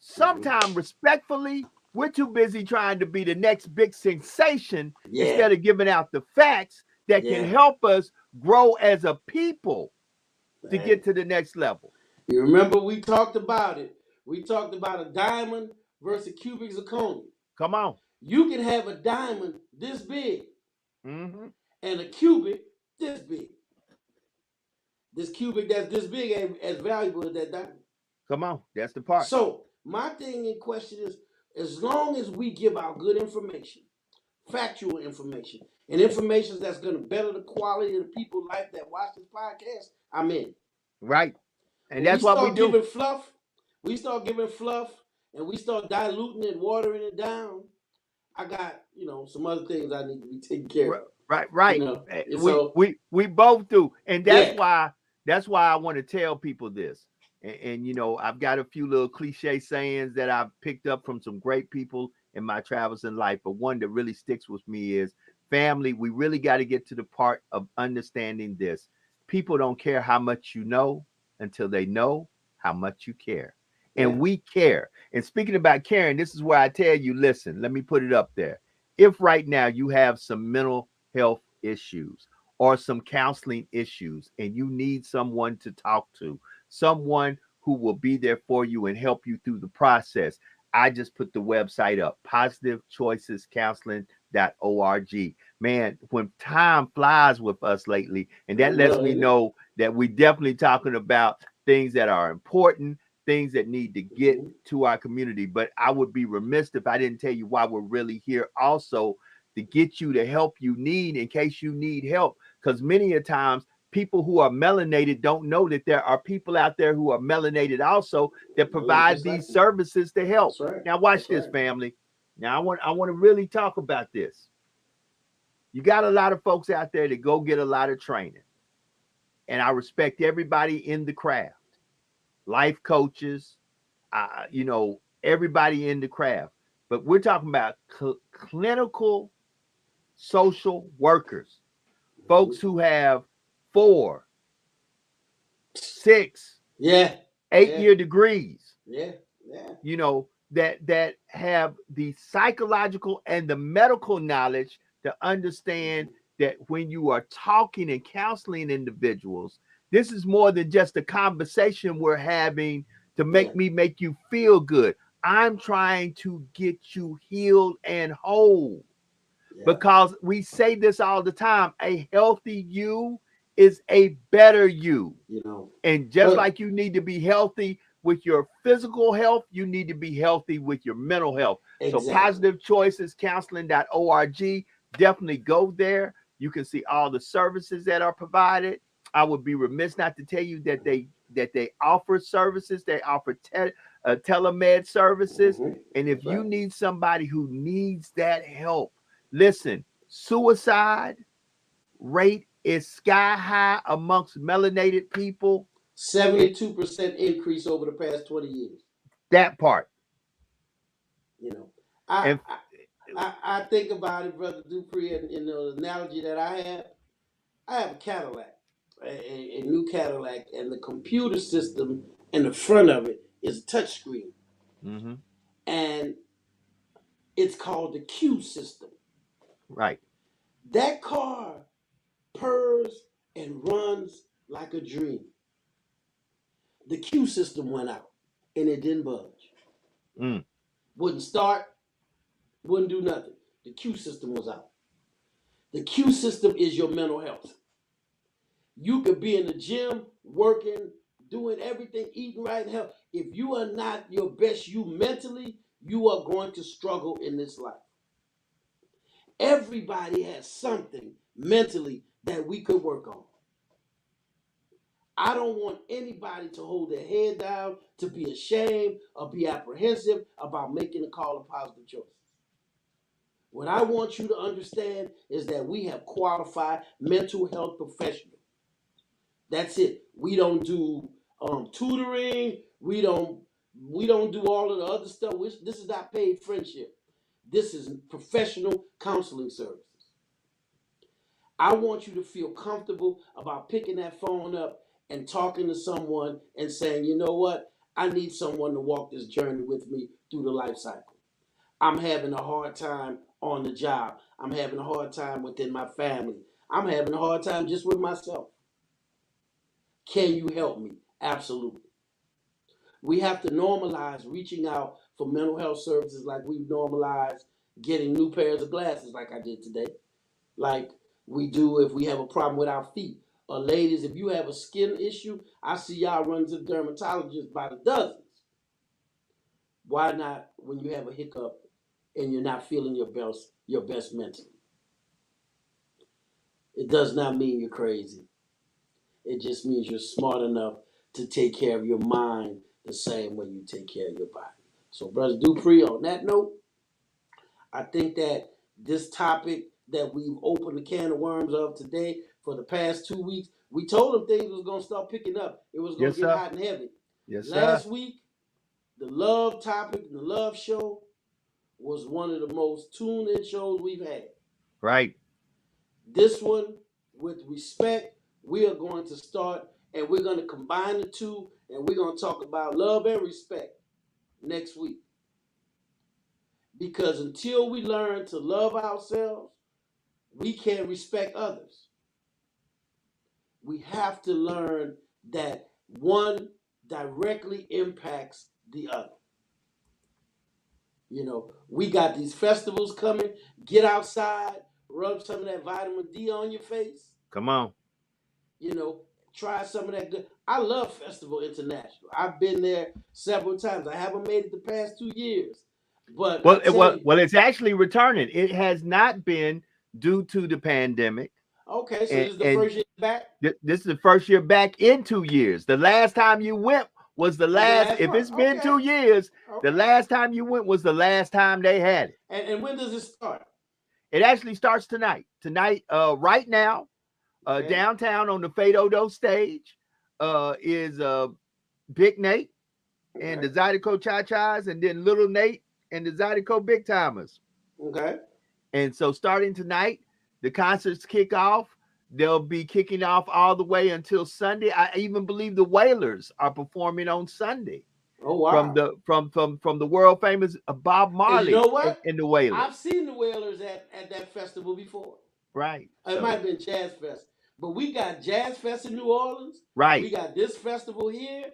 Sometimes, respectfully, we're too busy trying to be the next big sensation instead of giving out the facts that can help us grow as a people to get to the next level. You remember we talked about it. We talked about a diamond versus a cubic zirconia. Come on. You can have a diamond this big Mm-hmm. and a cubic this big. This cubic that's this big ain't as valuable as that diamond. Come on. That's the part. So my thing in question is, as long as we give out good information, factual information, and information that's going to better the quality of the people's life that watch this podcast, I'm in. Right. And When that's what we do. giving fluff, we start giving fluff, and we start diluting it, watering it down. I got, some other things I need to be taken care of. Right. We both do, and that's why I want to tell people this. And you know, I've got a few little cliche sayings that I've picked up from some great people in my travels in life, but one that really sticks with me is, family, we really got to get to the part of understanding this: people don't care how much you know until they know how much you care. And we care. And speaking about caring, this is where I tell you, listen, let me put it up there. If right now you have some mental health issues or some counseling issues, and you need someone to talk to, someone who will be there for you and help you through the process, I just put the website up, positivechoicescounseling.org. Man, when time flies with us lately, and that lets me know that we definitely talking about things that are important, things that need to get to our community. But I would be remiss if I didn't tell you why we're really here also, to get you the help you need in case you need help. Because many a times people who are melanated don't know that there are people out there who are melanated also that provide these services to help. Now watch this, family. Now I want to really talk about this. You got a lot of folks out there that go get a lot of training. And I respect everybody in the craft. Life coaches, everybody in the craft. But we're talking about clinical social workers, folks who have 4, 6, 8-year degrees. That have the psychological and the medical knowledge to understand that when you are talking and counseling individuals, this is more than just a conversation we're having to make you feel good. I'm trying to get you healed and whole. Because we say this all the time: a healthy you is a better you. And just like you need to be healthy with your physical health, you need to be healthy with your mental health. So positivechoicescounseling.org, definitely go there. You can see all the services that are provided. I would be remiss not to tell you that they offer services. They offer telemed services. And if you need somebody who needs that help, listen, suicide rate is sky high amongst melanated people. 72% increase over the past 20 years. That part. You know, I And I think about it, Brother Dupree, and the analogy that I have a Cadillac, a new Cadillac, and the computer system in the front of it is a touchscreen, mm-hmm, and it's called the Q system. right. That car purrs and runs like a dream. The Q system went out, and it didn't budge. Mm, Wouldn't start, wouldn't do nothing. The Q system was out. The Q system is your mental health. You could be in the gym, working, doing everything, eating right and health. If you are not your best you mentally, you are going to struggle in this life. Everybody has something mentally that we could work on. I don't want anybody to hold their head down, to be ashamed, or be apprehensive about making a call of positive choices. What I want you to understand is that we have qualified mental health professionals. That's it. We don't do tutoring. We don't do all of the other stuff. This is not paid friendship. This is professional counseling services. I want you to feel comfortable about picking that phone up and talking to someone and saying, you know what? I need someone to walk this journey with me through the life cycle. I'm having a hard time on the job. I'm having a hard time within my family. I'm having a hard time just with myself. Can you help me? Absolutely. We have to normalize reaching out for mental health services like we've normalized getting new pairs of glasses like I did today. Like we do if we have a problem with our feet. Or ladies, if you have a skin issue, I see y'all run to the dermatologist by the dozens. Why not when you have a hiccup and you're not feeling your best mentally? It does not mean you're crazy. It just means you're smart enough to take care of your mind the same way you take care of your body. So, Brother Dupree, on that note, I think that this topic that we've opened the can of worms of today for the past 2 weeks, we told them things was going to start picking up. It was going Yes, to get sir. hot and heavy. Yes, sir. Last week, the love topic, the love show, was one of the most tuned-in shows we've had. Right. This one, with respect, we are going to start and we're going to combine the two and we're going to talk about love and respect next week. Because until we learn to love ourselves, we can't respect others. We have to learn that one directly impacts the other. You know, we got these festivals coming. Get outside, rub some of that vitamin D on your face. Come on. You know, try some of that good. I love Festival International. I've been there several times. I haven't made it the past 2 years, but I Well, tell you, it's actually returning. It has not been due to the pandemic, okay, so this and is the first year back. this is the first year back in 2 years. The last time you went was the Was the last. last If one? it's been Okay, 2 years, the okay. last time you went was the last time they had it. And when does it start? It actually starts tonight. Tonight, right now, Okay, downtown on the Fadodo stage, is Big Nate and the okay, Zydeco Cha Chas, and then Little Nate and the Zydeco Big Timers. okay. And so, starting tonight, the concerts kick off. They'll be kicking off all the way until Sunday. I even believe the Wailers are performing on Sunday Oh from wow! the from the world famous Bob And you Marley know and, what? and the Wailers. I've seen the Whalers at that festival before. Right. It might So have been Jazz Fest, but we got Jazz Fest in New Orleans. We right. got this festival here.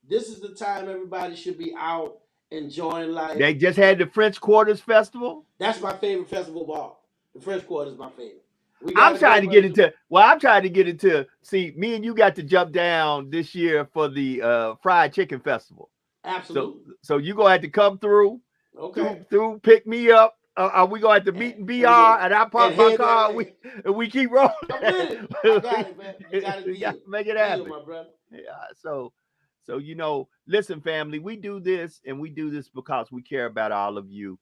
This is the time everybody should be out enjoying life. They just had the French Quarters Festival. That's my favorite festival of all. The French Quarter is my favorite. We got I'm to trying go, to get brother. into I'm trying to get into see me and you got to jump down this year for the fried chicken festival. Absolutely. So you gonna have to come through Okay. pick me up. Are we gonna have to meet in BR and I And park my head that car way. and we keep rolling? I'm with it. I got it, man. You got to We got deal. to make it Deal, happen. my brother. Yeah. So listen, family, we do this and we do this because we care about all of you.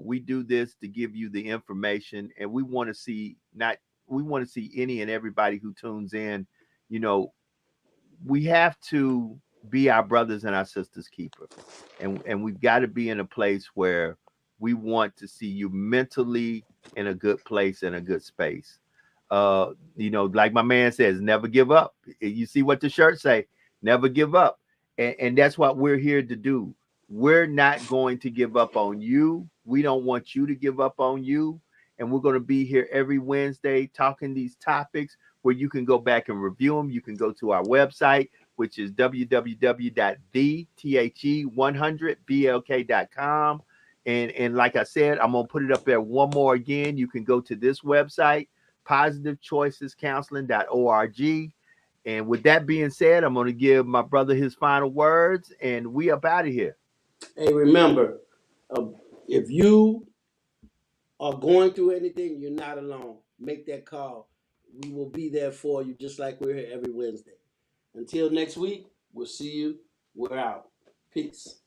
We do this to give you the information, and we want to see any and everybody who tunes in, you know, we have to be our brothers and our sisters keeper, and we've got to be in a place where we want to see you mentally in a good place, in a good space. Like my man says, never give up. You see what the shirt say, never give up. And that's what we're here to do. We're not going to give up on you. We don't want you to give up on you. And we're going to be here every Wednesday talking these topics where you can go back and review them. You can go to our website, which is www.the100blk.com. And like I said, I'm going to put it up there one more again. You can go to this website, positivechoicescounseling.org. And with that being said, I'm going to give my brother his final words, and we up out of here. Hey, remember, if you are going through anything, you're not alone. Make that call. We will be there for you, just like we're here every Wednesday. Until next week, we'll see you. We're out. Peace.